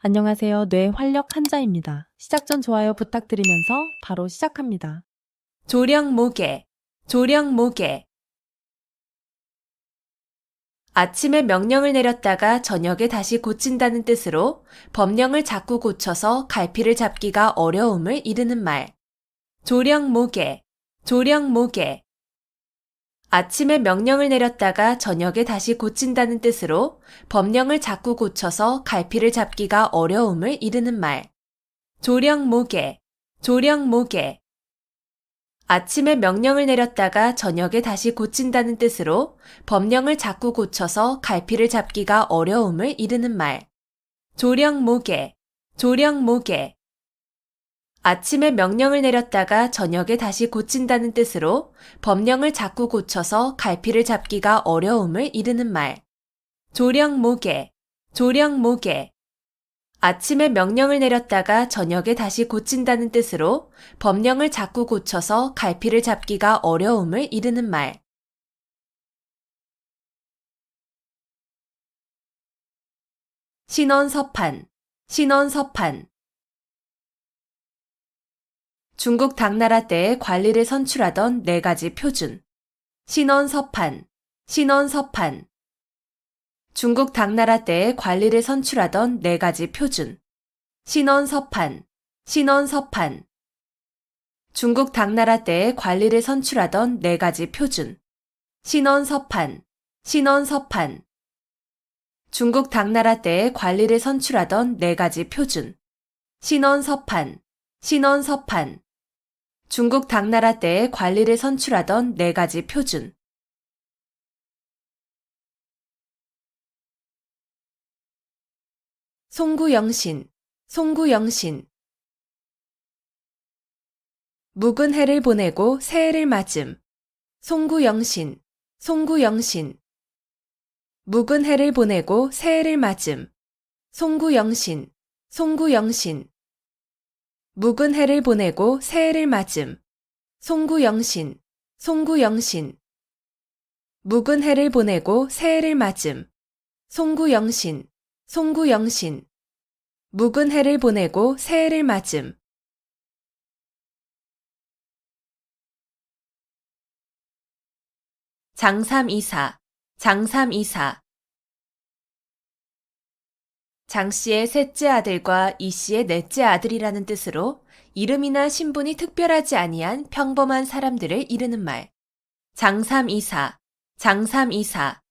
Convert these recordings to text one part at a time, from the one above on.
안녕하세요. 뇌 활력 한자입니다. 시작 전 좋아요 부탁드리면서 바로 시작합니다. 조령모계, 조령모계. 아침에 명령을 내렸다가 저녁에 다시 고친다는 뜻으로 법령을 자꾸 고쳐서 갈피를 잡기가 어려움을 이르는 말. 조령모계, 조령모계. 아침에 명령을 내렸다가 저녁에 다시 고친다는 뜻으로 법령을 자꾸 고쳐서 갈피를 잡기가 어려움을 이르는 말. 조령모계, 조령모계. 아침에 명령을 내렸다가 저녁에 다시 고친다는 뜻으로 법령을 자꾸 고쳐서 갈피를 잡기가 어려움을 이르는 말. 조령모계, 조령모계. 아침에 명령을 내렸다가 저녁에 다시 고친다는 뜻으로 법령을 자꾸 고쳐서 갈피를 잡기가 어려움을 이르는 말. 조령모계, 조령모계. 아침에 명령을 내렸다가 저녁에 다시 고친다는 뜻으로 법령을 자꾸 고쳐서 갈피를 잡기가 어려움을 이르는 말. 신원서판, 신원서판. 중국 당나라 때에 관리를 선출하던 4가지 표준. 신원서판, 신원서판. 중국 당나라 때에 관리를 선출하던 4가지 표준. 신원서판, 신원서판. 중국 당나라 때에 관리를 선출하던 4가지 표준. 신원서판, 신원서판. 중국 당나라 때에 관리를 선출하던 4가지 표준. 신원서판, 신원서판. 중국 당나라 때에 관리를 선출하던 4가지 표준. 송구영신, 송구영신. 묵은 해를 보내고 새해를 맞음. 송구영신, 송구영신. 묵은 해를 보내고 새해를 맞음. 송구영신, 송구영신. 묵은 해를 보내고 새해를 맞음. 송구영신, 송구영신. 묵은 해를 보내고 새해를 맞음. 송구영신, 송구영신. 묵은 해를 보내고 새해를 맞음. 장삼이사, 장삼이사. 장씨의 셋째 아들과 이씨의 넷째 아들이라는 뜻으로 이름이나 신분이 특별하지 아니한 평범한 사람들을 이르는 말. 장삼이사, 장삼이사.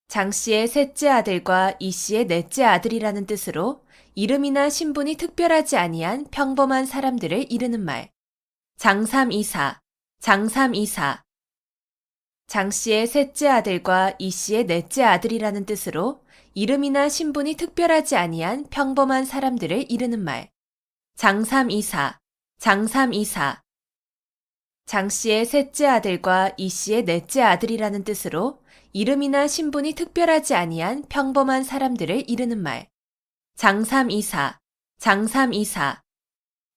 장씨의 셋째 아들과 이씨의 넷째 아들이라는 뜻으로 이름이나 신분이 특별하지 아니한 평범한 사람들을 이르는 말. 장삼이사, 장삼이사. 장씨의 셋째 아들과 이씨의 넷째 아들이라는 뜻으로 이름이나 신분이 특별하지 아니한 평범한 사람들을 이르는 말. 장삼이사, 장삼이사. 장씨의 셋째 아들과 이씨의 넷째 아들이라는 뜻으로 이름이나 신분이 특별하지 아니한 평범한 사람들을 이르는 말. 장삼이사, 장삼이사.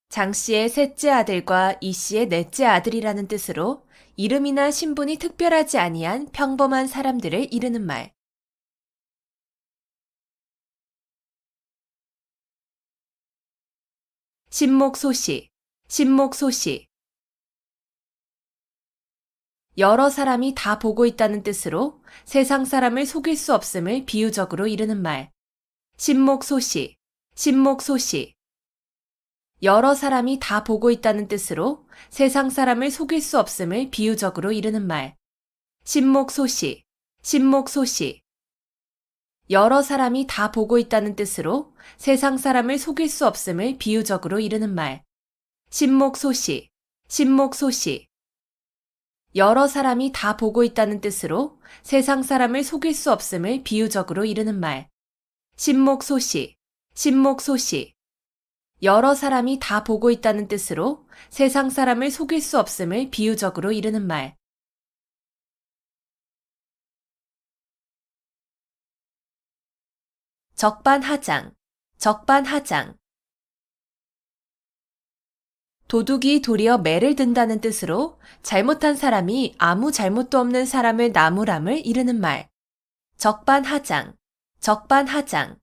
장씨의 셋째 아들과 이씨의 넷째 아들이라는 뜻으로 이름이나 신분이 특별하지 아니한 평범한 사람들을 이르는 말. 신목소시, 신목소시. 여러 사람이 다 보고 있다는 뜻으로 세상 사람을 속일 수 없음을 비유적으로 이르는 말. 신목소시, 신목소시. 여러 사람이 다 보고 있다는 뜻으로 세상 사람을 속일 수 없음을 비유적으로 이르는 말. 신목소시, 신목소시. 여러 사람이 다 보고 있다는 뜻으로 세상 사람을 속일 수 없음을 비유적으로 이르는 말. 신목소시, 신목소시. 여러 사람이 다 보고 있다는 뜻으로 세상 사람을 속일 수 없음을 비유적으로 이르는 말. 신목소시, 신목소시. 여러 사람이 다 보고 있다는 뜻으로 세상 사람을 속일 수 없음을 비유적으로 이르는 말. 적반하장, 적반하장. 도둑이 도리어 매를 든다는 뜻으로 잘못한 사람이 아무 잘못도 없는 사람을 나무람을 이르는 말. 적반하장, 적반하장.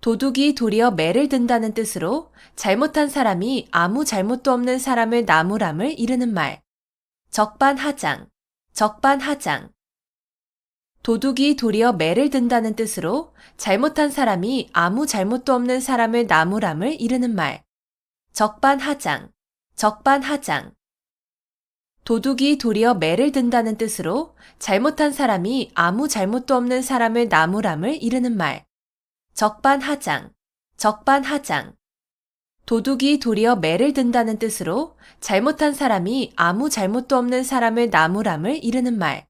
도둑이 도리어 매를 든다는 뜻으로 잘못한 사람이 아무 잘못도 없는 사람을 나무람을 이르는 말. 적반하장, 적반하장. 도둑이 도리어 매를 든다는 뜻으로 잘못한 사람이 아무 잘못도 없는 사람을 나무람을 이르는 말. 적반하장, 적반하장. 도둑이 도리어 매를 든다는 뜻으로 잘못한 사람이 아무 잘못도 없는 사람을 나무람을 이르는 말. 적반하장, 적반하장. 도둑이 도리어 매를 든다는 뜻으로 잘못한 사람이 아무 잘못도 없는 사람을 나무람을 이르는 말.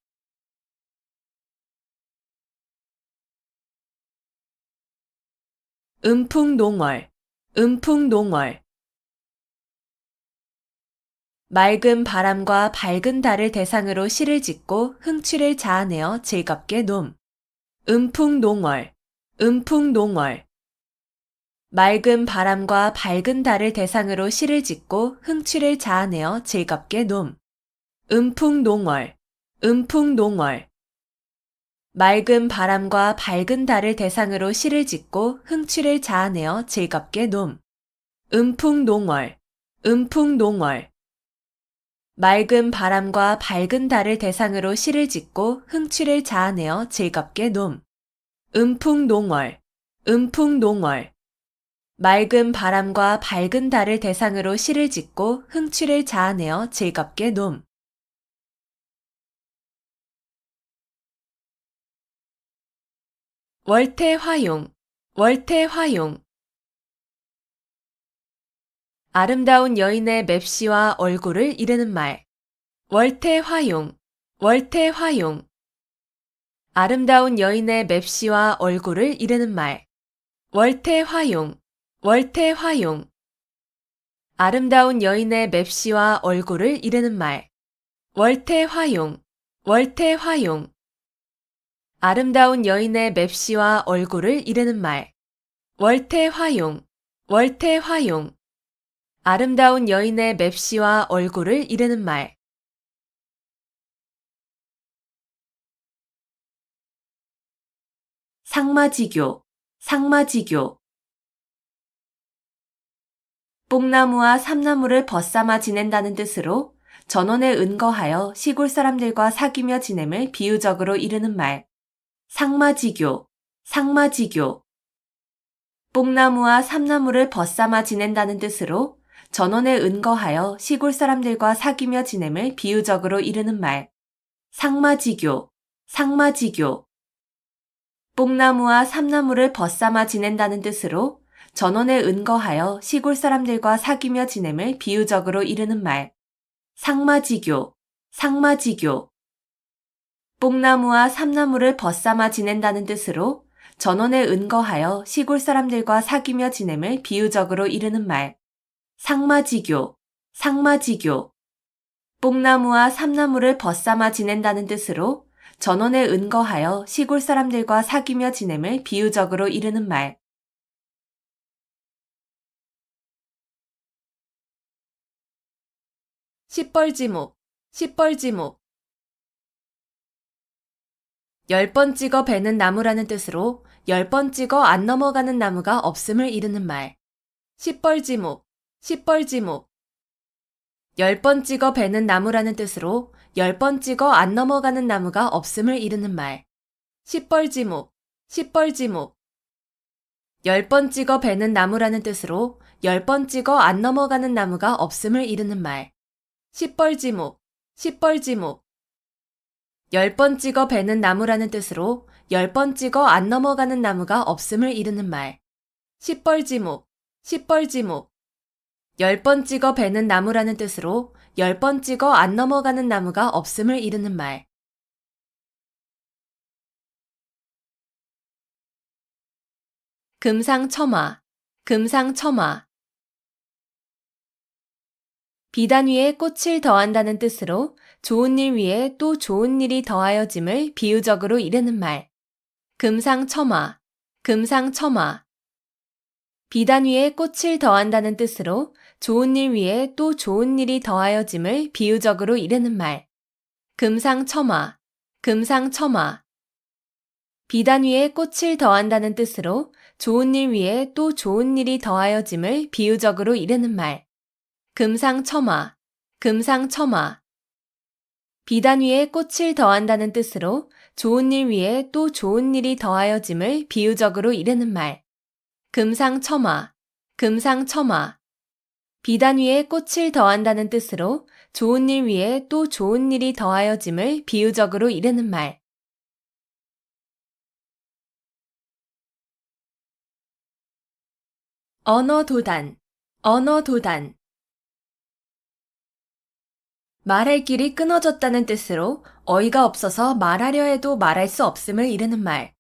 음풍농월, 음풍농월. 맑은 바람과 밝은 달을 대상으로 시를 짓고 흥취를 자아내어 즐겁게 놈. 음풍농월, 음풍농월. 맑은 바람과 밝은 달을 대상으로 시를 짓고 흥취를 자아내어 즐겁게 놈. 음풍농월, 음풍농월. 맑은 바람과 밝은 달을 대상으로 시를 짓고 흥취를 자아내어 즐겁게 놈. 음풍농월, 음풍농월. 맑은 바람과 밝은 달을 대상으로 시를 짓고 흥취를 자아내어 즐겁게 놈. 음풍농월, 음풍농월. 맑은 바람과 밝은 달을 대상으로 시를 짓고 흥취를 자아내어 즐겁게 놈. 월태화용, 월태화용. 아름다운 여인의 맵시와 얼굴을 이르는 말. 월태화용, 월태화용. 아름다운 여인의 맵시와 얼굴을 이르는 말. 월태화용, 월태화용. 아름다운 여인의 맵시와 얼굴을 이르는 말. 월태화용, 월태화용. 아름다운 여인의 맵시와 얼굴을 이르는 말. 월태화용, 월태화용. 아름다운 여인의 맵시와 얼굴을 이르는 말. 상마지교, 상마지교. 뽕나무와 삼나무를 벗삼아 지낸다는 뜻으로 전원에 은거하여 시골 사람들과 사귀며 지냄을 비유적으로 이르는 말. 상마지교, 상마지교. 뽕나무와 삼나무를 벗삼아 지낸다는 뜻으로 전원에 은거하여 시골 사람들과 사귀며 지냄을 비유적으로 이르는 말. 상마지교, 상마지교. 뽕나무와 삼나무를 벗삼아 지낸다는 뜻으로 전원에 은거하여 시골 사람들과 사귀며 지냄을 비유적으로 이르는 말. 상마지교, 상마지교. 뽕나무와 삼나무를 벗삼아 지낸다는 뜻으로 전원에 은거하여 시골 사람들과 사귀며 지냄을 비유적으로 이르는 말. 상마지교, 상마지교. 뽕나무와 삼나무를 벗삼아 지낸다는 뜻으로 전원에 은거하여 시골 사람들과 사귀며 지냄을 비유적으로 이르는 말. 시뻘지목, 시뻘지목. 10번 찍어 베는 나무라는 뜻으로 10번 찍어 안 넘어가는 나무가 없음을 이르는 말. 시뻘지목, 시뻘지목. 10번 찍어 베는 나무라는 뜻으로 10번 찍어 안 넘어가는 나무가 없음을 이르는 말. 시뻘지목, 시뻘지목. 10번 찍어 베는 나무라는 뜻으로 10번 찍어 안 넘어가는 나무가 없음을 이르는 말. 시뻘지목, 시뻘지목. 10번 찍어 베는 나무라는 뜻으로 10번 찍어 안 넘어가는 나무가 없음을 이르는 말. 시뻘지목, 시뻘지목. 10번 찍어 베는 나무라는 뜻으로 10번 찍어 안 넘어가는 나무가 없음을 이르는 말. 금상첨화, 금상첨화. 비단 위에 꽃을 더한다는 뜻으로 좋은 일 위에 또 좋은 일이 더하여짐을 비유적으로 이르는 말. 금상첨화, 금상첨화. 비단 위에 꽃을 더한다는 뜻으로 좋은 일 위에 또 좋은 일이 더하여짐을 비유적으로 이르는 말. 금상첨화, 금상첨화. 비단 위에 꽃을 더한다는 뜻으로 좋은 일 위에 또 좋은 일이 더하여짐을 비유적으로 이르는 말. 금상첨화, 금상첨화. 비단 위에 꽃을 더한다는 뜻으로 좋은 일 위에 또 좋은 일이 더하여짐을 비유적으로 이르는 말. 금상첨화, 금상첨화. 비단 위에 꽃을 더한다는 뜻으로 좋은 일 위에 또 좋은 일이 더하여짐을 비유적으로 이르는 말. 언어도단, 언어도단. 말할 길이 끊어졌다는 뜻으로 어이가 없어서 말하려 해도 말할 수 없음을 이르는 말.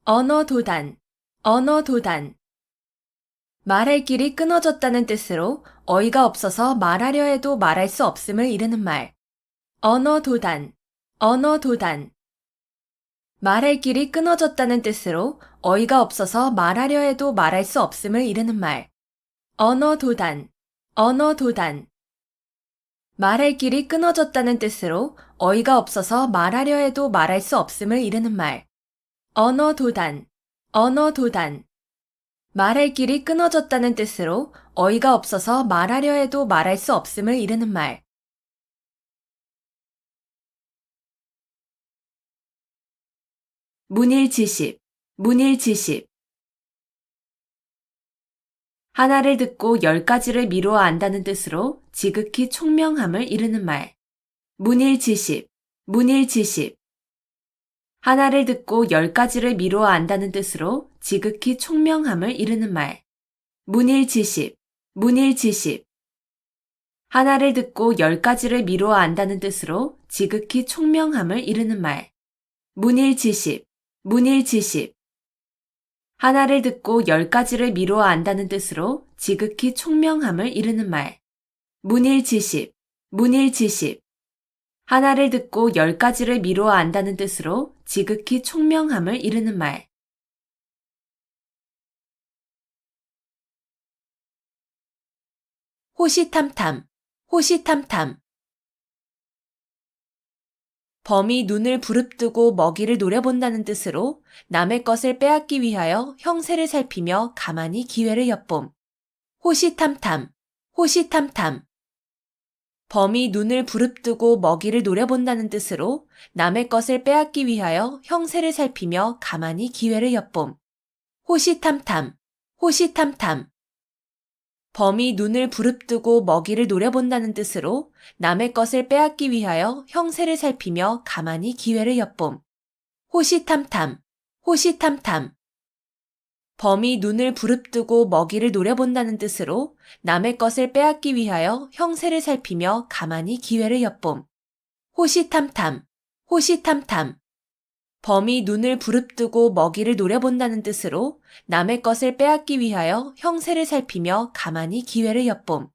언어도단, 언어도단. 말할 길이 끊어졌다는 뜻으로 어이가 없어서 말하려 해도 말할 수 없음을 이르는 말. 언어도단, 언어도단. 말할 길이 끊어졌다는 뜻으로 어이가 없어서 말하려 해도 말할 수 없음을 이르는 말. 언어도단, 언어도단. 말할 길이 끊어졌다는 뜻으로 어이가 없어서 말하려 해도 말할 수 없음을 이르는 말. 언어도단, 언어도단. 말할 길이 끊어졌다는 뜻으로 어이가 없어서 말하려 해도 말할 수 없음을 이르는 말. 문일지십, 문일지십. 하나를 듣고 10가지를 미루어 안다는 뜻으로 지극히 총명함을 이르는 말. 문일지십, 문일지십. 하나를 듣고 10가지를 미루어 안다는 뜻으로 지극히 총명함을 이르는 말. 문일지십, 문일지십. 하나를 듣고 10가지를 미루어 안다는 뜻으로 지극히 총명함을 이르는 말. 문일지십, 문일지십. 하나를 듣고 10가지를 미루어 안다는 뜻으로 지극히 총명함을 이르는 말. 문일지십, 문일지십. 하나를 듣고 10가지를 미루어 안다는 뜻으로 지극히 총명함을 이르는 말. 호시탐탐, 호시탐탐. 범이 눈을 부릅뜨고 먹이를 노려본다는 뜻으로 남의 것을 빼앗기 위하여 형세를 살피며 가만히 기회를 엿봄. 호시탐탐, 호시탐탐. 범이 눈을 부릅뜨고 먹이를 노려본다는 뜻으로 남의 것을 빼앗기 위하여 형세를 살피며 가만히 기회를 엿봄. 호시탐탐, 호시탐탐. 범이 눈을 부릅뜨고 먹이를 노려본다는 뜻으로 남의 것을 빼앗기 위하여 형세를 살피며 가만히 기회를 엿봄. 호시탐탐, 호시탐탐. 범이 눈을 부릅뜨고 먹이를 노려본다는 뜻으로 남의 것을 빼앗기 위하여 형세를 살피며 가만히 기회를 엿봄. 호시탐탐, 호시탐탐. 범이 눈을 부릅뜨고 먹이를 노려본다는 뜻으로 남의 것을 빼앗기 위하여 형세를 살피며 가만히 기회를 엿봄.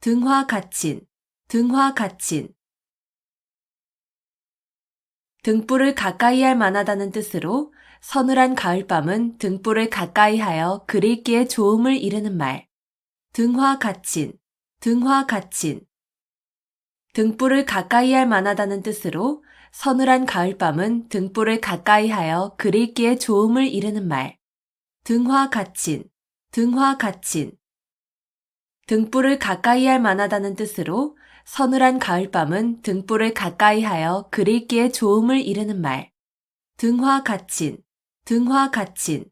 등화가친, 등화가친. 등불을 가까이 할 만하다는 뜻으로 서늘한 가을밤은 등불을 가까이 하여 그릴기에 좋음을 이르는 말. 등화가친, 등화가친. 등불을 가까이 할 만하다는 뜻으로 서늘한 가을밤은 등불을 가까이 하여 그릴기에 좋음을 이르는 말. 등화가친, 등화가친. 등불을 가까이 할 만하다는 뜻으로 서늘한 가을밤은 등불을 가까이 하여 그릴기에 좋음을 이르는 말. 등화가친, 등화가친.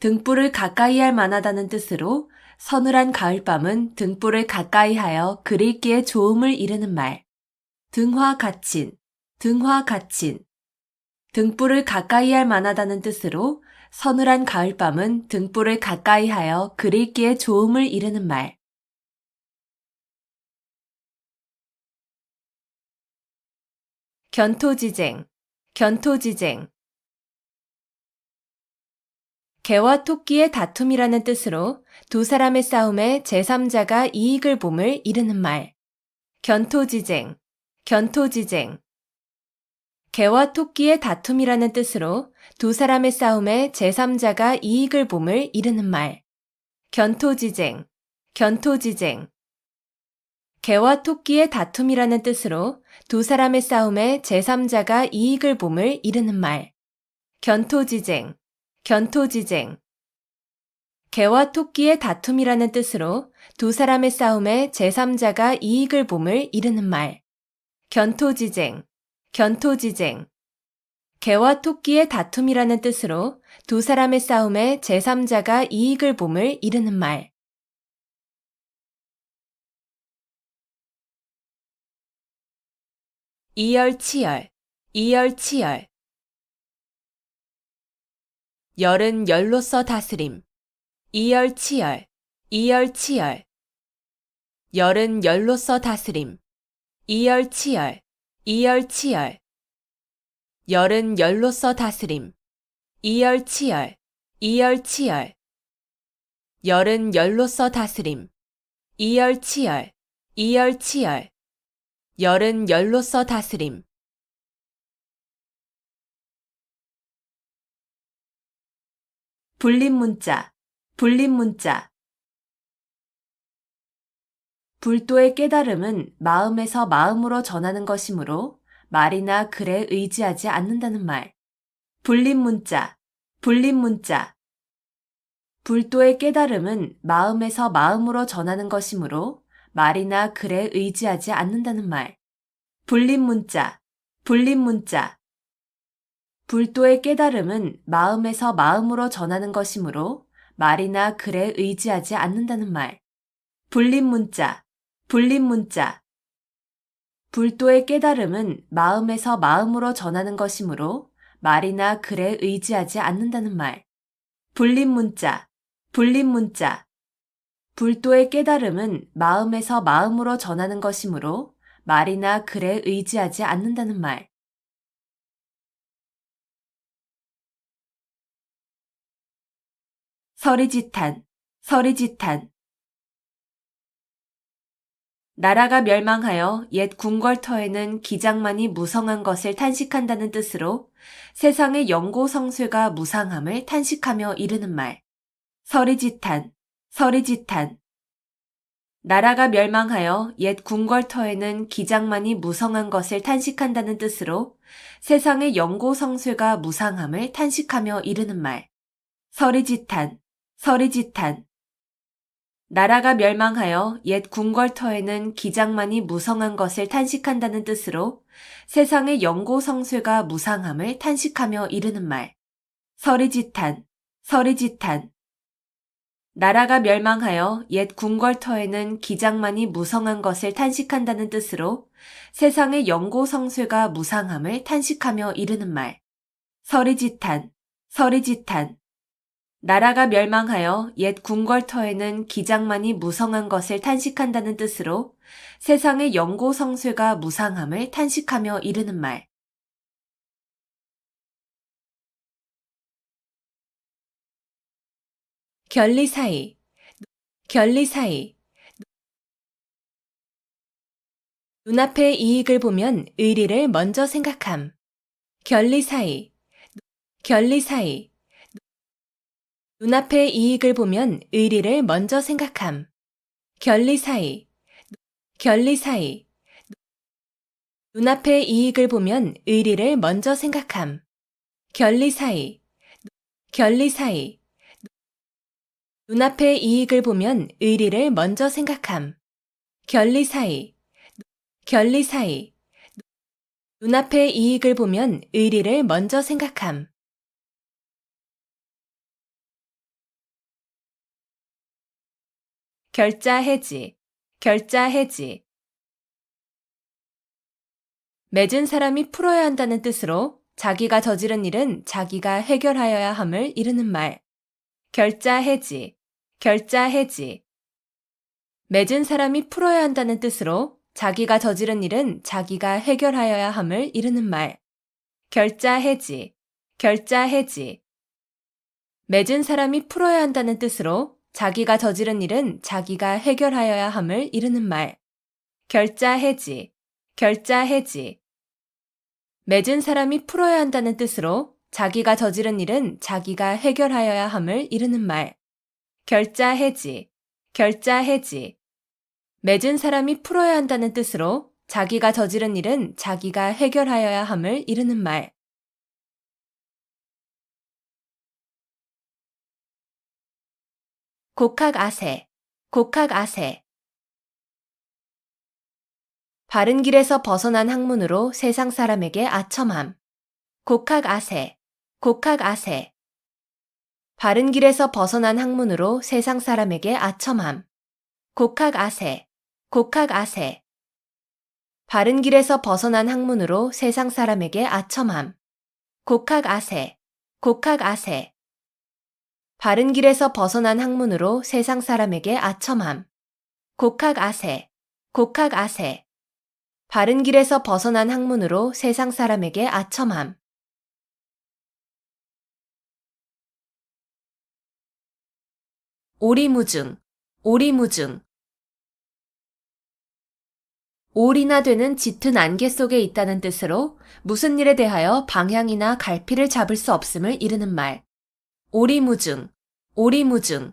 등불을 가까이 할 만하다는 뜻으로 서늘한 가을밤은 등불을 가까이 하여 그릴기에 좋음을 이르는 말. 등화가친, 등화가친. 등불을 가까이 할 만하다는 뜻으로 서늘한 가을밤은 등불을 가까이 하여 그릴기에 좋음을 이르는 말. 견토지쟁, 견토지쟁. 개와 토끼의 다툼이라는 뜻으로 두 사람의 싸움에 제3자가 이익을 봄을 이르는 말. 견토지쟁, 견토지쟁. 개와 토끼의 다툼이라는 뜻으로 두 사람의 싸움에 제3자가 이익을 봄을 이르는 말. 견토지쟁, 견토지쟁. 개와 토끼의 다툼이라는 뜻으로 두 사람의 싸움에 제3자가 이익을 봄을 이르는 말. 견토지쟁, 견토지쟁. 개와 토끼의 다툼이라는 뜻으로 두 사람의 싸움에 제3자가 이익을 봄을 이르는 말. 견토지쟁, 견토지쟁. 개와 토끼의 다툼이라는 뜻으로 두 사람의 싸움에 제3자가 이익을 봄을 이르는 말. 이열치열, 이열치열. 열은 열로서 다스림. 이열치열, 이열치열. 열은 열로서 다스림. 이열치열, 이열치열. 열은 열로서 다스림. 이열치열, 이열치열. 열은 열로서 다스림. 이열치열, 이열치열. 열은 열로서 다스림. 불림문자, 불림문자. 불도의 깨달음은 마음에서 마음으로 전하는 것이므로 말이나 글에 의지하지 않는다는 말. 불림문자, 불림문자. 불도의 깨달음은 마음에서 마음으로 전하는 것이므로 말이나 글에 의지하지 않는다는 말. 불림문자, 불림문자. 불도의 깨달음은 마음에서 마음으로 전하는 것이므로 말이나 글에 의지하지 않는다는 말. 불림문자, 불림문자. 불도의 깨달음은 마음에서 마음으로 전하는 것이므로 말이나 글에 의지하지 않는다는 말. 불림문자, 불림문자. 불도의 깨달음은 마음에서 마음으로 전하는 것이므로 말이나 글에 의지하지 않는다는 말. 서리지탄, 서리지탄. 나라가 멸망하여 옛 궁궐터에는 기장만이 무성한 것을 탄식한다는 뜻으로 세상의 영고성쇠가 무상함을 탄식하며 이르는 말. 서리지탄, 서리지탄. 나라가 멸망하여 옛 궁궐터에는 기장만이 무성한 것을 탄식한다는 뜻으로 세상의 영고성쇠가 무상함을 탄식하며 이르는 말. 서리지탄, 서리지탄. 나라가 멸망하여 옛 궁궐터에는 기장만이 무성한 것을 탄식한다는 뜻으로 세상의 영고성쇠가 무상함을 탄식하며 이르는 말. 서리지탄, 서리지탄. 나라가 멸망하여 옛 궁궐터에는 기장만이 무성한 것을 탄식한다는 뜻으로 세상의 영고성쇠가 무상함을 탄식하며 이르는 말. 서리지탄, 서리지탄. 나라가 멸망하여 옛 궁궐터에는 기장만이 무성한 것을 탄식한다는 뜻으로 세상의 영고성쇠가 무상함을 탄식하며 이르는 말. 결리사이, 결리사이. 눈앞의 이익을 보면 의리를 먼저 생각함. 결리사이, 결리사이. 눈앞의 이익을 보면 의리를 먼저 생각함. 결리사이, 결리사이. 눈앞의 이익을 보면 의리를 먼저 생각함. 결리사이, 결리사이. 눈앞의 이익을 보면 의리를 먼저 생각함. 결리사이, 결리사이. 눈앞의 이익을 보면 의리를 먼저 생각함. 결자해지, 결자해지. 맺은 사람이 풀어야 한다는 뜻으로 자기가 저지른 일은 자기가 해결하여야 함을 이르는 말. 결자해지, 결자해지. 맺은 사람이 풀어야 한다는 뜻으로 자기가 저지른 일은 자기가 해결하여야 함을 이르는 말. 결자해지, 결자해지. 맺은 사람이 풀어야 한다는 뜻으로 자기가 저지른 일은 자기가 해결하여야 함을 이르는 말. 결자해지, 결자해지. 맺은 사람이 풀어야 한다는 뜻으로 자기가 저지른 일은 자기가 해결하여야 함을 이르는 말. 결자해지, 결자해지. 맺은 사람이 풀어야 한다는 뜻으로 자기가 저지른 일은 자기가 해결하여야 함을 이르는 말. 곡학아세, 곡학아세. 바른 길에서 벗어난 학문으로 세상 사람에게 아첨함. 곡학아세, 곡학아세. 바른 길에서 벗어난 학문으로 세상 사람에게 아첨함. 곡학아세, 곡학아세. 바른 길에서 벗어난 학문으로 세상 사람에게 아첨함. 곡학아세, 곡학아세. 바른 길에서 벗어난 학문으로 세상 사람에게 아첨함. 곡학아세, 곡학아세. 바른 길에서 벗어난 학문으로 세상 사람에게 아첨함. 오리무중, 오리무중. 올이나 되는 짙은 안개 속에 있다는 뜻으로 무슨 일에 대하여 방향이나 갈피를 잡을 수 없음을 이르는 말. 오리무중, 오리무중.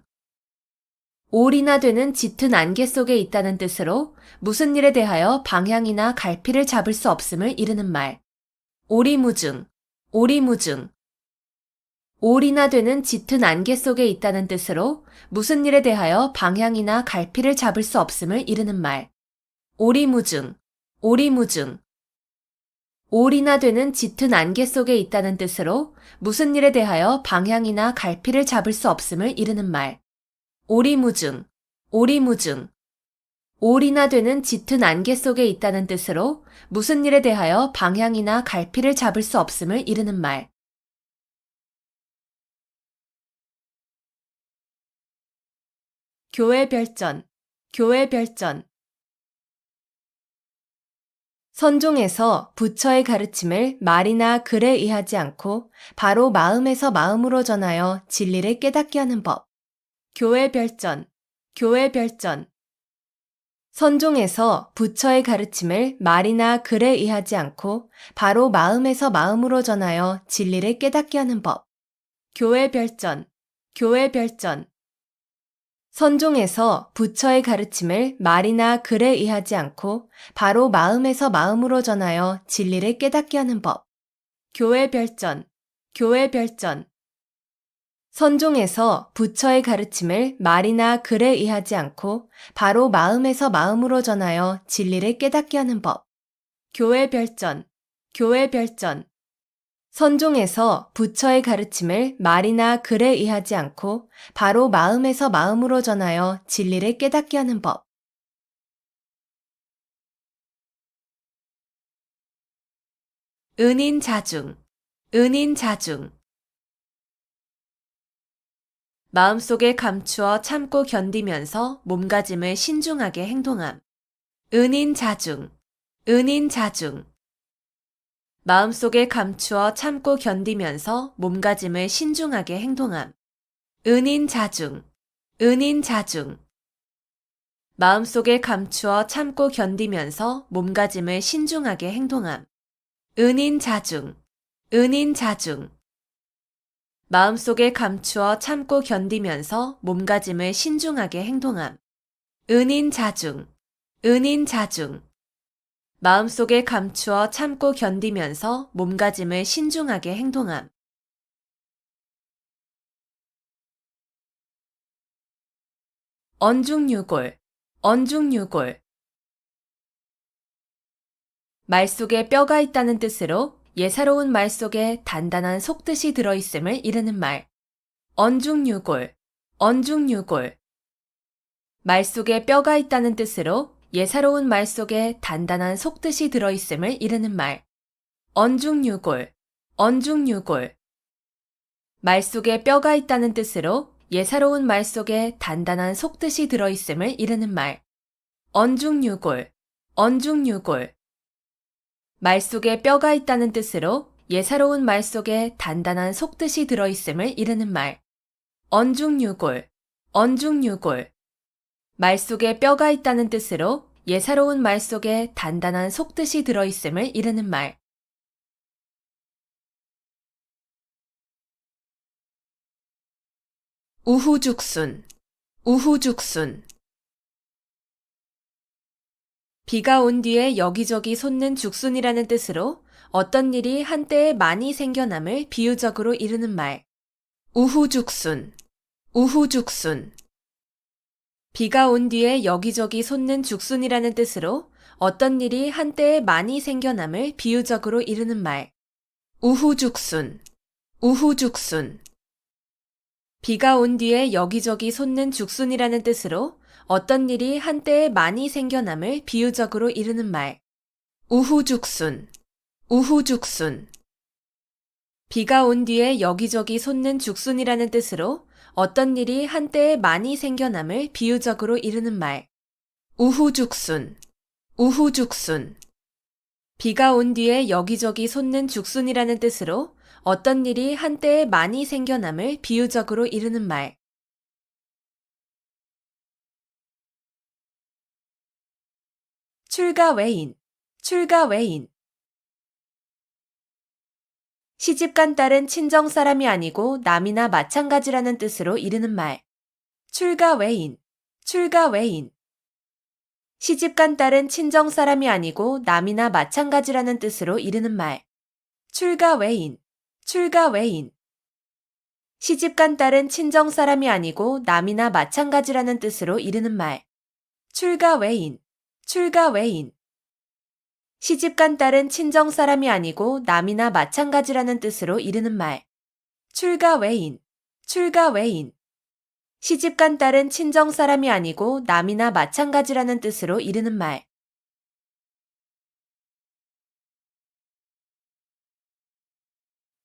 올이나 되는 짙은 안개 속에 있다는 뜻으로 무슨 일에 대하여 방향이나 갈피를 잡을 수 없음을 이르는 말. 오리무중, 오리무중. 올이나 되는 짙은 안개 속에 있다는 뜻으로 무슨 일에 대하여 방향이나 갈피를 잡을 수 없음을 이르는 말. 오리무중, 오리무중. 올이나 되는 짙은 안개 속에 있다는 뜻으로 무슨 일에 대하여 방향이나 갈피를 잡을 수 없음을 이르는 말. 오리무중, 오리무중. 올이나 되는 짙은 안개 속에 있다는 뜻으로 무슨 일에 대하여 방향이나 갈피를 잡을 수 없음을 이르는 말. 교회 별전, 교회 별전. 선종에서 부처의 가르침을 말이나 글에 의하지 않고 바로 마음에서 마음으로 전하여 진리를 깨닫게 하는 법. 교회 별전, 교회 별전. 선종에서 부처의 가르침을 말이나 글에 의하지 않고 바로 마음에서 마음으로 전하여 진리를 깨닫게 하는 법. 교회 별전, 교회 별전. 선종에서 부처의 가르침을 말이나 글에 의하지 않고 바로 마음에서 마음으로 전하여 진리를 깨닫게 하는 법. 교회 별전, 교회 별전. 선종에서 부처의 가르침을 말이나 글에 의하지 않고 바로 마음에서 마음으로 전하여 진리를 깨닫게 하는 법. 교회 별전, 교회 별전. 선종에서 부처의 가르침을 말이나 글에 의하지 않고 바로 마음에서 마음으로 전하여 진리를 깨닫게 하는 법. 은인자중, 은인자중. 마음속에 감추어 참고 견디면서 몸가짐을 신중하게 행동함. 은인자중, 은인자중. 마음속에 감추어 참고 견디면서 몸가짐을 신중하게 행동함. 은인자중, 은인자중. 마음속에 감추어 참고 견디면서 몸가짐을 신중하게 행동함. 은인자중, 은인자중. 마음속에 감추어 참고 견디면서 몸가짐을 신중하게 행동함. 은인자중, 은인자중. 마음속에 감추어 참고 견디면서 몸가짐을 신중하게 행동함. 언중유골, 언중유골. 말 속에 뼈가 있다는 뜻으로 예사로운 말 속에 단단한 속뜻이 들어있음을 이르는 말. 언중유골, 언중유골. 말 속에 뼈가 있다는 뜻으로 예사로운 말 속에 단단한 속뜻이 들어있음을 이르는 말. 언중유골, 언중유골. 말 속에 뼈가 있다는 뜻으로 예사로운 말 속에 단단한 속뜻이 들어있음을 이르는 말. 언중유골, 언중유골. 말 속에 뼈가 있다는 뜻으로 예사로운 말 속에 단단한 속뜻이 들어있음을 이르는 말. 언중유골, 언중유골. 말 속에 뼈가 있다는 뜻으로 예사로운 말 속에 단단한 속뜻이 들어있음을 이르는 말. 우후죽순, 우후죽순. 비가 온 뒤에 여기저기 솟는 죽순이라는 뜻으로 어떤 일이 한때에 많이 생겨남을 비유적으로 이르는 말. 우후죽순, 우후죽순. 비가 온 뒤에 여기저기 솟는 죽순이라는 뜻으로 어떤 일이 한때에 많이 생겨남을 비유적으로 이르는 말. 우후죽순, 우후죽순. 비가 온 뒤에 여기저기 솟는 죽순이라는 뜻으로 어떤 일이 한때에 많이 생겨남을 비유적으로 이르는 말. 우후죽순, 우후죽순. 비가 온 뒤에 여기저기 솟는 죽순이라는 뜻으로 어떤 일이 한때에 많이 생겨남을 비유적으로 이르는 말. 우후죽순, 우후죽순. 비가 온 뒤에 여기저기 솟는 죽순이라는 뜻으로 어떤 일이 한때에 많이 생겨남을 비유적으로 이르는 말. 출가외인, 출가외인. 시집간 딸은 친정 사람이 아니고 남이나 마찬가지라는 뜻으로 이르는 말. 출가외인, 출가외인. 시집간 딸은 친정 사람이 아니고 남이나 마찬가지라는 뜻으로 이르는 말. 출가외인, 출가외인. 시집간 딸은 친정 사람이 아니고 남이나 마찬가지라는 뜻으로 이르는 말. 출가외인, 출가외인. 시집간 딸은 친정 사람이 아니고 남이나 마찬가지라는 뜻으로 이르는 말. 출가외인, 출가외인. 시집간 딸은 친정 사람이 아니고 남이나 마찬가지라는 뜻으로 이르는 말.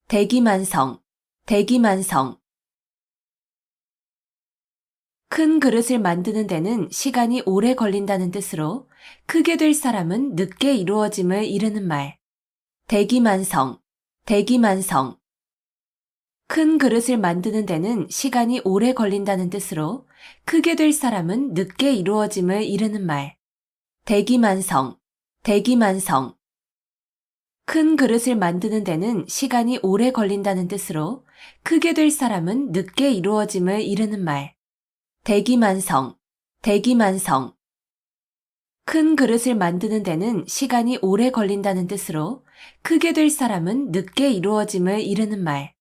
대기만성, 대기만성. 큰 그릇을 만드는 데는 시간이 오래 걸린다는 뜻으로 크게 될 사람은 늦게 이루어짐을 이르는 말. 대기만성, 대기만성. 큰 그릇을 만드는 데는 시간이 오래 걸린다는 뜻으로 크게 될 사람은 늦게 이루어짐을 이르는 말. 대기만성, 대기만성. 큰 그릇을 만드는 데는 시간이 오래 걸린다는 뜻으로 크게 될 사람은 늦게 이루어짐을 이르는 말. 대기만성, 대기만성. 큰 그릇을 만드는 데는 시간이 오래 걸린다는 뜻으로 크게 될 사람은 늦게 이루어짐을 이르는 말.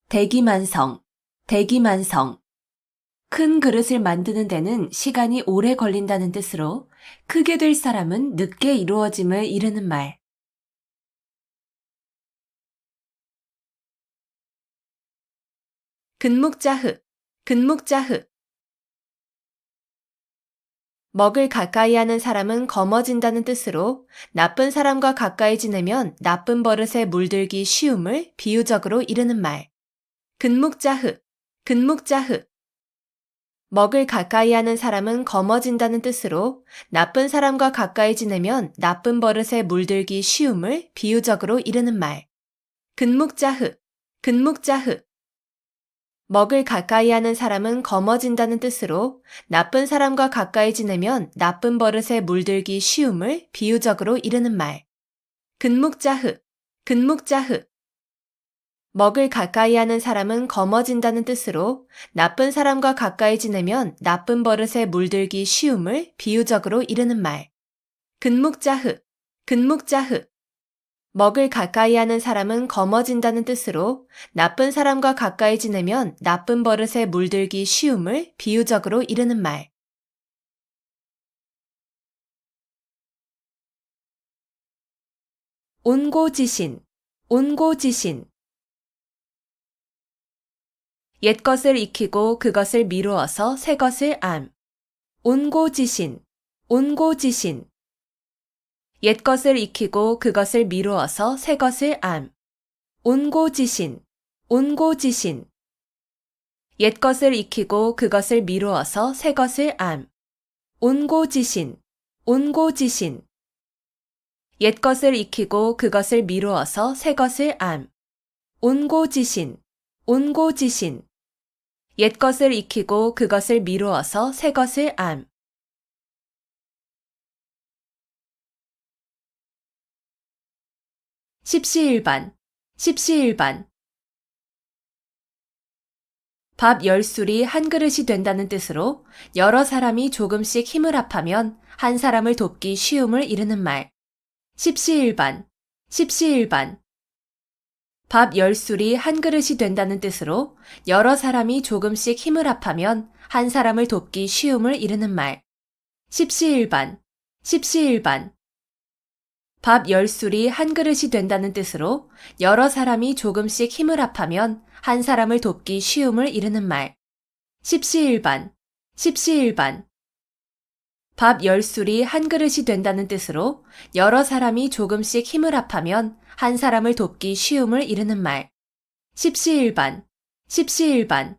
대기만성, 대기만성. 큰 그릇을 만드는 데는 시간이 오래 걸린다는 뜻으로 크게 될 사람은 늦게 이루어짐을 이르는 말. 근묵자흑, 근묵자흑. 먹을 가까이 하는 사람은 검어진다는 뜻으로 나쁜 사람과 가까이 지내면 나쁜 버릇에 물들기 쉬움을 비유적으로 이르는 말. 근묵자흑, 근묵자흑. 먹을 가까이 하는 사람은 검어진다는 뜻으로 나쁜 사람과 가까이 지내면 나쁜 버릇에 물들기 쉬움을 비유적으로 이르는 말. 근묵자흑, 근묵자흑. 먹을 가까이 하는 사람은 검어진다는 뜻으로 나쁜 사람과 가까이 지내면 나쁜 버릇에 물들기 쉬움을 비유적으로 이르는 말. 근묵자흑, 근묵자흑. 먹을 가까이 하는 사람은 검어진다는 뜻으로 나쁜 사람과 가까이 지내면 나쁜 버릇에 물들기 쉬움을 비유적으로 이르는 말. 근묵자흑, 근묵자흑. 먹을 가까이 하는 사람은 검어진다는 뜻으로 나쁜 사람과 가까이 지내면 나쁜 버릇에 물들기 쉬움을 비유적으로 이르는 말. 온고지신, 온고지신. 옛것을 익히고 그것을 미루어서 새 것을 암. 온고지신, 온고지신. 옛것을 익히고 그것을 미루어서 새 것을 암. 온고지신, 온고지신. 옛것을 익히고 그것을 미루어서 새 것을 암. 온고지신, 온고지신. 옛것을 익히고 그것을 미루어서 새 것을 암. 온고지신, 온고지신. 옛것을 익히고 그것을 미루어서 새 것을 암. 십시일반, 십시일반. 밥 10술이 한 그릇이 된다는 뜻으로 여러 사람이 조금씩 힘을 합하면 한 사람을 돕기 쉬움을 이르는 말. 십시일반, 십시일반. 밥 10술이 한 그릇이 된다는 뜻으로 여러 사람이 조금씩 힘을 합하면 한 사람을 돕기 쉬움을 이르는 말. 십시일반, 십시일반. 밥 10술이 한 그릇이 된다는 뜻으로 여러 사람이 조금씩 힘을 합하면 한 사람을 돕기 쉬움을 이르는 말. 십시일반, 십시일반. 밥 10술이 한 그릇이 된다는 뜻으로 여러 사람이 조금씩 힘을 합하면 한 사람을 돕기 쉬움을 이르는 말. 십시일반, 십시일반.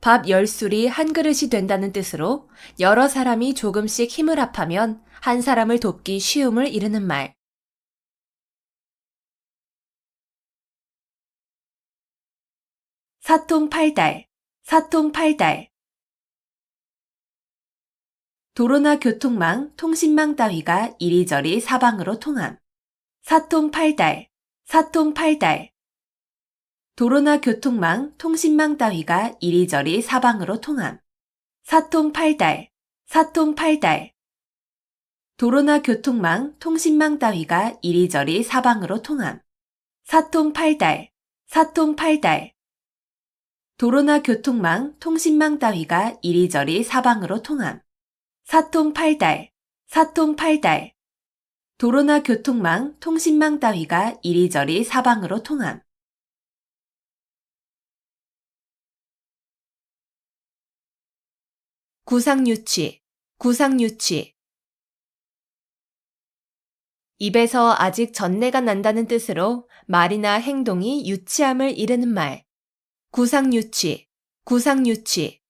밥 10술이 한 그릇이 된다는 뜻으로 여러 사람이 조금씩 힘을 합하면 한 사람을 돕기 쉬움을 이르는 말. 사통팔달, 사통팔달. 도로나 교통망, 통신망 따위가 이리저리 사방으로 통함. 사통팔달, 사통팔달. 도로나 교통망, 통신망 따위가 이리저리 사방으로 통함. 사통팔달, 사통팔달. 도로나 교통망, 통신망 따위가 이리저리 사방으로 통함. 사통팔달, 사통팔달. 도로나 교통망, 통신망 따위가 이리저리 사방으로 통함. 사통팔달, 사통팔달. 도로나 교통망, 통신망 따위가 이리저리 사방으로 통함. 구상유치, 구상유치. 입에서 아직 전내가 난다는 뜻으로 말이나 행동이 유치함을 이르는 말. 구상유치, 구상유치.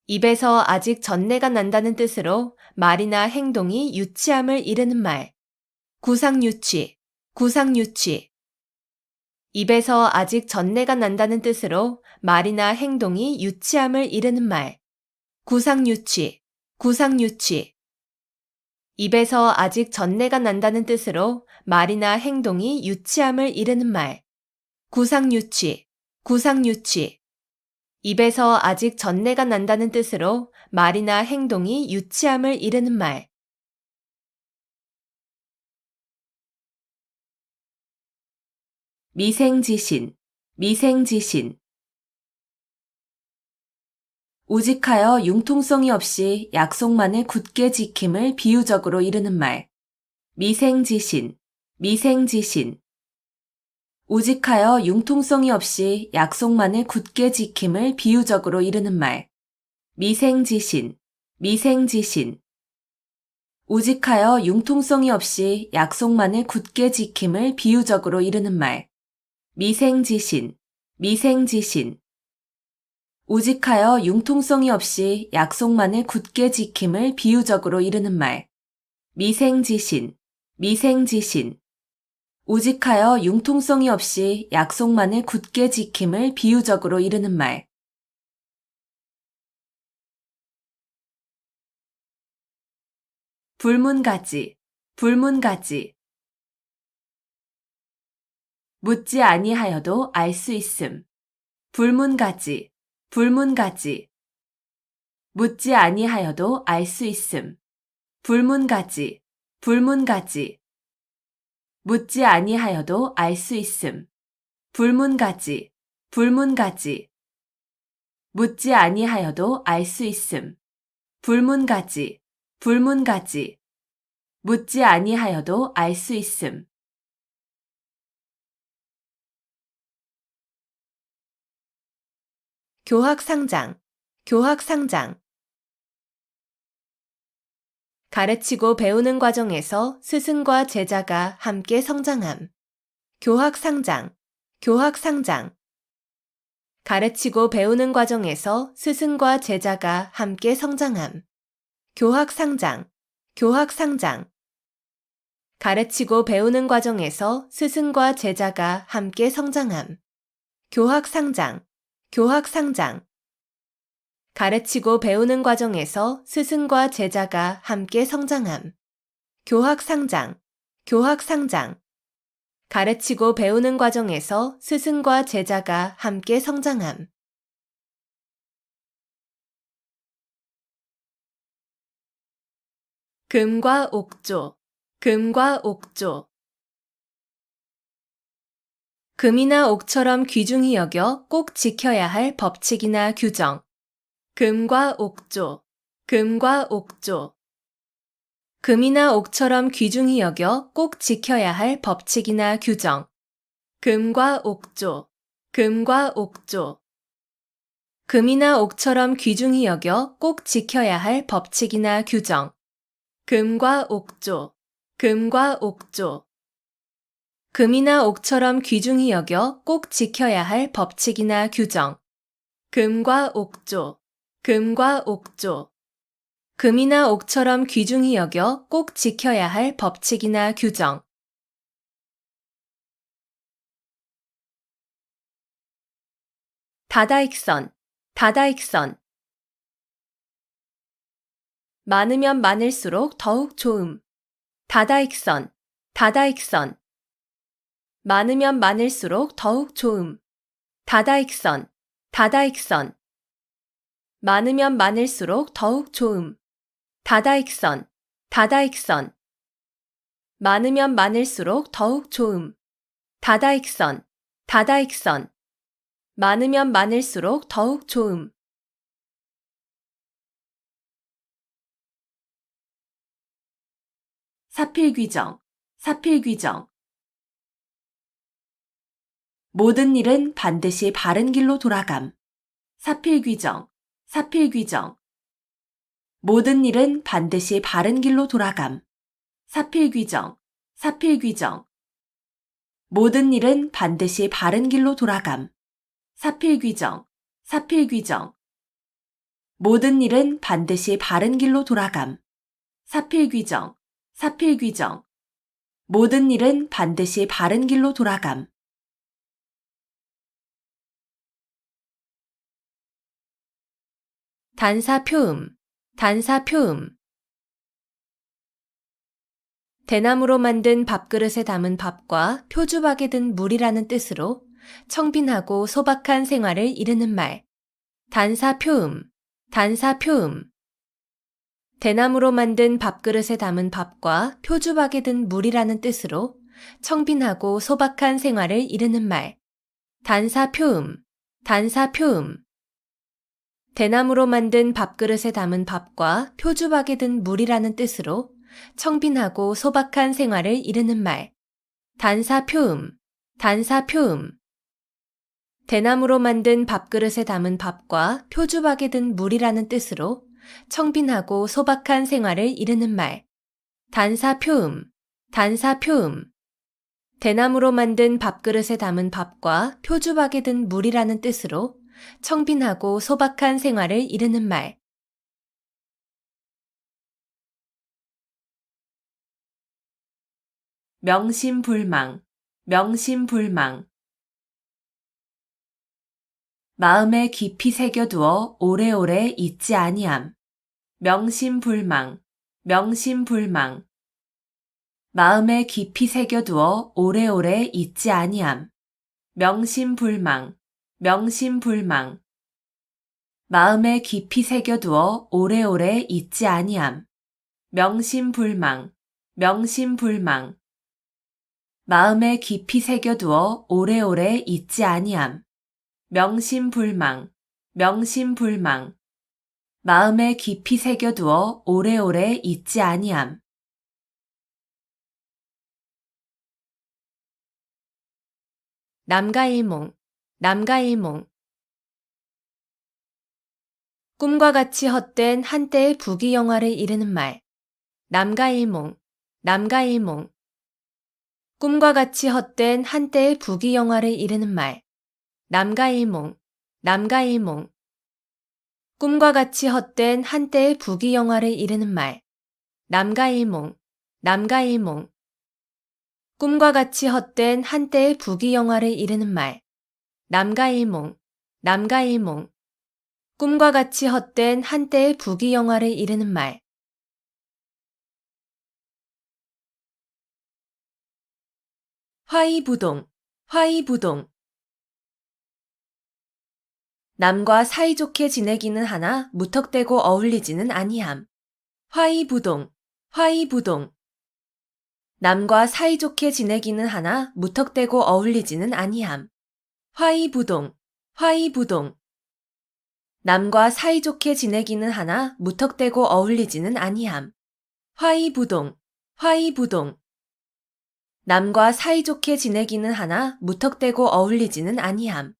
입에서 아직 전내가 난다는 뜻으로 말이나 행동이 유치함을 이르는 말. 구상유치, 구상유치. 입에서 아직 전내가 난다는 뜻으로 말이나 행동이 유치함을 이르는 말. 구상유치, 구상유치. 입에서 아직 전내가 난다는 뜻으로 말이나 행동이 유치함을 이르는 말. 구상유치, 구상유치. 입에서 아직 전내가 난다는 뜻으로 말이나 행동이 유치함을 이르는 말. 미생지신, 미생지신. 우직하여 융통성이 없이 약속만을 굳게 지킴을 비유적으로 이르는 말. 미생지신, 미생지신. 우직하여 융통성이 없이 약속만을 굳게 지킴을 비유적으로 이르는 말. 미생지신, 미생지신. 우직하여 융통성이 없이 약속만을 굳게 지킴을 비유적으로 이르는 말. 미생지신, 미생지신. 우직하여 융통성이 없이 약속만을 굳게 지킴을 비유적으로 이르는 말. 미생지신, 미생지신. 우직하여 융통성이 없이 약속만을 굳게 지킴을 비유적으로 이르는 말. 불문가지, 불문가지. 묻지 아니하여도 알 수 있음. 불문가지, 불문가지. 묻지 아니하여도 알 수 있음. 불문가지, 불문가지. 묻지 아니하여도 알 수 있음. 불문가지, 불문가지. 묻지 아니하여도 알 수 있음. 불문가지, 불문가지. 묻지 아니하여도 알 수 있음. 교학상장, 교학상장. 가르치고 배우는 과정에서 스승과 제자가 함께 성장함. 교학상장, 교학상장. 가르치고 배우는 과정에서 스승과 제자가 함께 성장함. 교학상장, 교학상장. 가르치고 배우는 과정에서 스승과 제자가 함께 성장함. 교학상장, 교학상장. 가르치고 배우는 과정에서 스승과 제자가 함께 성장함. 교학상장, 교학상장. 가르치고 배우는 과정에서 스승과 제자가 함께 성장함. 금과 옥조, 금과 옥조. 금이나 옥처럼 귀중히 여겨 꼭 지켜야 할 법칙이나 규정. 금과 옥조, 금과 옥조. 금이나 옥처럼 귀중히 여겨 꼭 지켜야 할 법칙이나 규정. 금과 옥조, 금과 옥조. 금이나 옥처럼 귀중히 여겨 꼭 지켜야 할 법칙이나 규정. 금과 옥조, 금과 옥조. 금이나 옥처럼 귀중히 여겨 꼭 지켜야 할 법칙이나 규정. 금과 옥조, 금과 옥조. 금이나 옥처럼 귀중히 여겨 꼭 지켜야 할 법칙이나 규정. 다다익선, 다다익선. 많으면 많을수록 더욱 좋음. 다다익선, 다다익선. 많으면 많을수록 더욱 좋음. 다다익선, 다다익선. 많으면 많을수록 더욱 좋음. 다다익선, 다다익선. 많으면 많을수록 더욱 좋음. 다다익선, 다다익선. 많으면 많을수록 더욱 좋음. 사필귀정, 사필귀정. 모든 일은 반드시 바른 길로 돌아감. 사필귀정, 사필귀정. 모든 일은 반드시 바른 길로 돌아감. 사필귀정, 사필귀정. 모든 일은 반드시 바른 길로 돌아감. 사필귀정, 사필귀정. 모든 일은 반드시 바른 길로 돌아감. 사필귀정, 사필귀정. 모든 일은 반드시 바른 길로 돌아감. 단사표음, 단사표음. 대나무로 만든 밥그릇에 담은 밥과 표주박에 든 물이라는 뜻으로 청빈하고 소박한 생활을 이르는 말. 단사표음, 단사표음. 대나무로 만든 밥그릇에 담은 밥과 표주박에 든 물이라는 뜻으로 청빈하고 소박한 생활을 이르는 말. 단사표음, 단사표음. 대나무로 만든 밥그릇에 담은 밥과 표주박에 든 물이라는 뜻으로 청빈하고 소박한 생활을 이르는 말. 단사표음, 단사표음. 대나무로 만든 밥그릇에 담은 밥과 표주박에 든 물이라는 뜻으로 청빈하고 소박한 생활을 이르는 말. 단사표음, 단사표음. 대나무로 만든 밥그릇에 담은 밥과 표주박에 든 물이라는 뜻으로 청빈하고 소박한 생활을 이르는 말. 명심불망, 명심불망. 마음에 깊이 새겨두어 오래오래 잊지 아니함. 명심불망, 명심불망. 마음에 깊이 새겨두어 오래오래 잊지 아니함. 명심불망, 명심불망. 마음에 깊이 새겨두어 오래오래 잊지 아니함. 명심불망, 명심불망. 마음에 깊이 새겨두어 오래오래 잊지 아니함. 명심불망, 명심불망. 마음에 깊이 새겨두어 오래오래 잊지 아니함. 남가일몽, 남가일몽. 꿈과 같이 헛된 한때의 부귀영화를 이르는 말. 남가일몽, 남가일몽. 꿈과 같이 헛된 한때의 부귀영화를 이르는 말. 남가일몽, 남가일몽. 꿈과 같이 헛된 한때의 부귀영화를 이르는 말. 남가일몽, 남가일몽. 꿈과 같이 헛된 한때의 부귀영화를 이르는 말. 남가일몽, 남가일몽. 꿈과 같이 헛된 한때의 부귀영화를 이르는 말. 화이부동, 화이부동. 남과 사이좋게 지내기는 하나 무턱대고 어울리지는 아니함. 화이부동, 화이부동. 남과 사이좋게 지내기는 하나 무턱대고 어울리지는 아니함. 화이부동, 화이부동. 남과 사이좋게 지내기는 하나 무턱대고 어울리지는 아니함. 화이부동, 화이부동. 남과 사이좋게 지내기는 하나 무턱대고 어울리지는 아니함.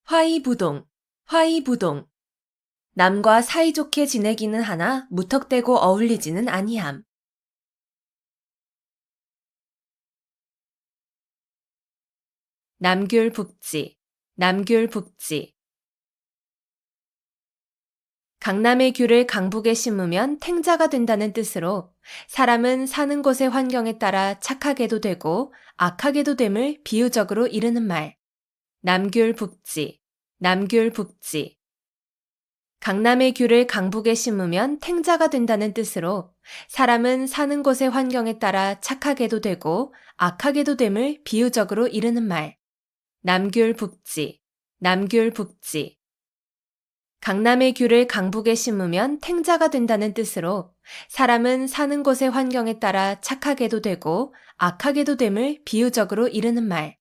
화이부동, 화이부동. 남과 사이좋게 지내기는 하나 무턱대고 어울리지는 아니함. 남귤북지, 남귤북지. 강남의 귤을 강북에 심으면 탱자가 된다는 뜻으로 사람은 사는 곳의 환경에 따라 착하게도 되고 악하게도 됨을 비유적으로 이르는 말. 남귤북지, 남귤북지. 강남의 귤을 강북에 심으면 탱자가 된다는 뜻으로 사람은 사는 곳의 환경에 따라 착하게도 되고 악하게도 됨을 비유적으로 이르는 말. 남귤북지, 남귤북지. 강남의 귤을 강북에 심으면 탱자가 된다는 뜻으로 사람은 사는 곳의 환경에 따라 착하게도 되고 악하게도 됨을 비유적으로 이르는 말.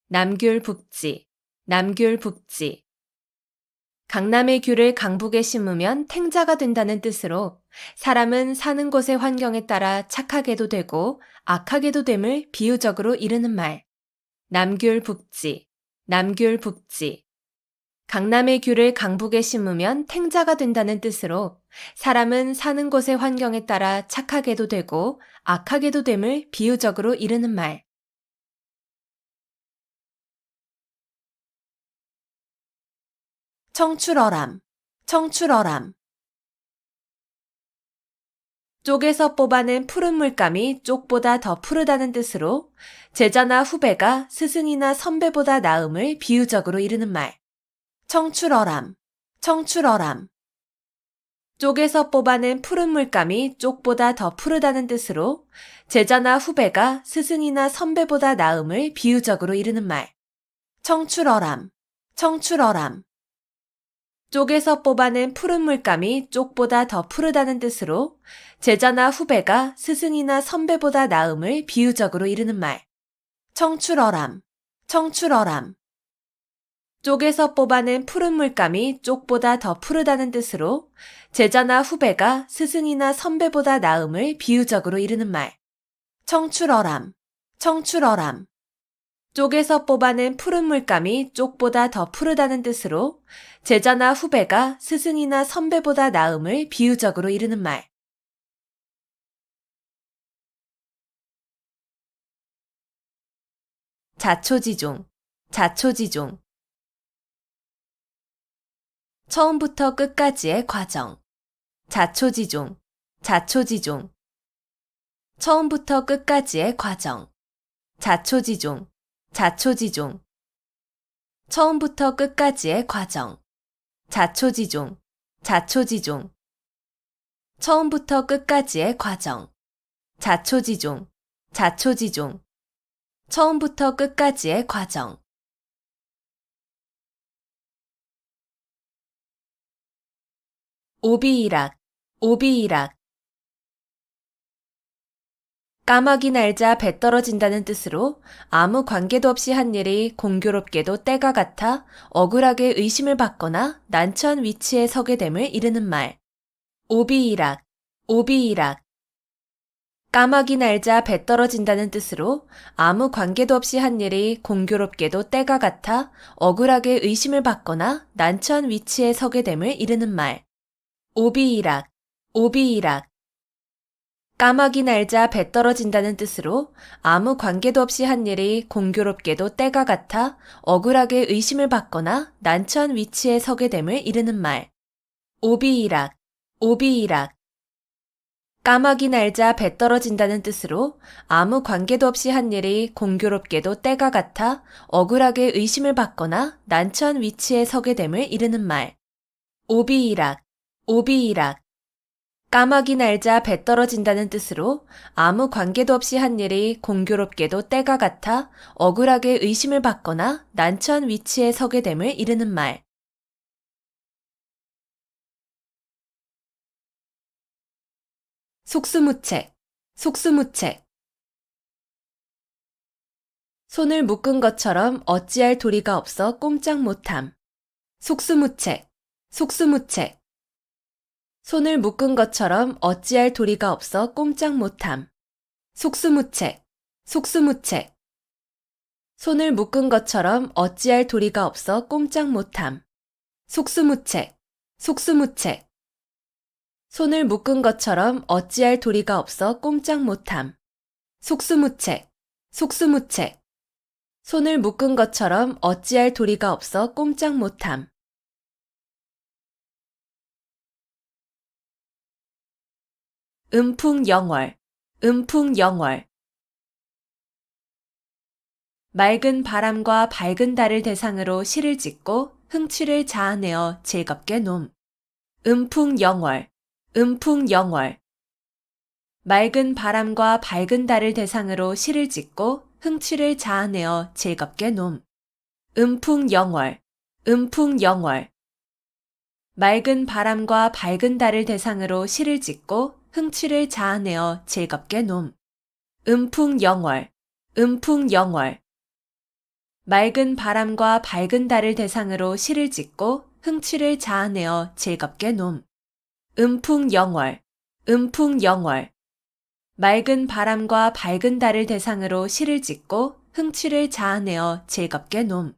남귤북지, 남귤북지. 강남의 귤을 강북에 심으면 탱자가 된다는 뜻으로 사람은 사는 곳의 환경에 따라 착하게도 되고 악하게도 됨을 비유적으로 이르는 말. 남귤북지, 남귤북지. 강남의 귤을 강북에 심으면 탱자가 된다는 뜻으로 사람은 사는 곳의 환경에 따라 착하게도 되고 악하게도 됨을 비유적으로 이르는 말. 청출어람, 청출어람. 쪽에서 뽑아낸 푸른 물감이 쪽보다 더 푸르다는 뜻으로 제자나 후배가 스승이나 선배보다 나음을 비유적으로 이르는 말. 청출어람, 청출어람. 쪽에서 뽑아낸 푸른 물감이 쪽보다 더 푸르다는 뜻으로 제자나 후배가 스승이나 선배보다 나음을 비유적으로 이르는 말. 청출어람, 청출어람. 쪽에서 뽑아낸 푸른 물감이 쪽보다 더 푸르다는 뜻으로 제자나 후배가 스승이나 선배보다 나음을 비유적으로 이르는 말. 청출어람, 청출어람. 쪽에서 뽑아낸 푸른 물감이 쪽보다 더 푸르다는 뜻으로 제자나 후배가 스승이나 선배보다 나음을 비유적으로 이르는 말. 청출어람, 청출어람. 쪽에서 뽑아낸 푸른 물감이 쪽보다 더 푸르다는 뜻으로 제자나 후배가 스승이나 선배보다 나음을 비유적으로 이르는 말. 자초지종, 자초지종. 처음부터 끝까지의 과정. 자초지종, 자초지종. 처음부터 끝까지의 과정. 자초지종, 자초지종. 처음부터 끝까지의 과정. 자초지종, 자초지종. 처음부터 끝까지의 과정. 자초지종, 자초지종. 처음부터 끝까지의 과정. 오비이락, 오비이락. 까마귀 날자 배 떨어진다는 뜻으로 아무 관계도 없이 한 일이 공교롭게도 때가 같아 억울하게 의심을 받거나 난처한 위치에 서게 됨을 이르는 말. 오비이락, 오비이락. 까마귀 날자 배 떨어진다는 뜻으로 아무 관계도 없이 한 일이 공교롭게도 때가 같아 억울하게 의심을 받거나 난처한 위치에 서게 됨을 이르는 말. 오비이락, 오비이락. 까마귀 날자 배 떨어진다는 뜻으로 아무 관계도 없이 한 일이 공교롭게도 때가 같아 억울하게 의심을 받거나 난처한 위치에 서게 됨을 이르는 말. 오비이락, 오비이락. 까마귀 날자 배 떨어진다는 뜻으로 아무 관계도 없이 한 일이 공교롭게도 때가 같아 억울하게 의심을 받거나 난처한 위치에 서게 됨을 이르는 말. 오비이락, 오비이락. 까마귀 날자 배 떨어진다는 뜻으로 아무 관계도 없이 한 일이 공교롭게도 때가 같아 억울하게 의심을 받거나 난처한 위치에 서게 됨을 이르는 말. 속수무책, 속수무책. 손을 묶은 것처럼 어찌할 도리가 없어 꼼짝 못함. 속수무책, 속수무책. 손을 묶은 것처럼 어찌할 도리가 없어 꼼짝 못함. 속수무책, 속수무책. 손을 묶은 것처럼 어찌할 도리가 없어 꼼짝 못함. 속수무책, 속수무책. 손을 묶은 것처럼 어찌할 도리가 없어 꼼짝 못함. 속수무책, 속수무책. 손을 묶은 것처럼 어찌할 도리가 없어 꼼짝 못함. 음풍영월, 음풍영월. 맑은 바람과 밝은 달을 대상으로 시를 짓고 흥취를 자아내어 즐겁게 놈. 음풍영월, 음풍영월. 맑은 바람과 밝은 달을 대상으로 시를 짓고 흥취를 자아내어 즐겁게 놈. 음풍영월, 음풍영월. 맑은 바람과 밝은 달을 대상으로 시를 짓고 흥취를 자아내어 즐겁게 놈. 음풍영월, 음풍영월. 맑은 바람과 밝은 달을 대상으로 시를 짓고 흥취를 자아내어 즐겁게 놈. 음풍영월, 음풍영월. 맑은 바람과 밝은 달을 대상으로 시를 짓고 흥취를 자아내어 즐겁게 놈.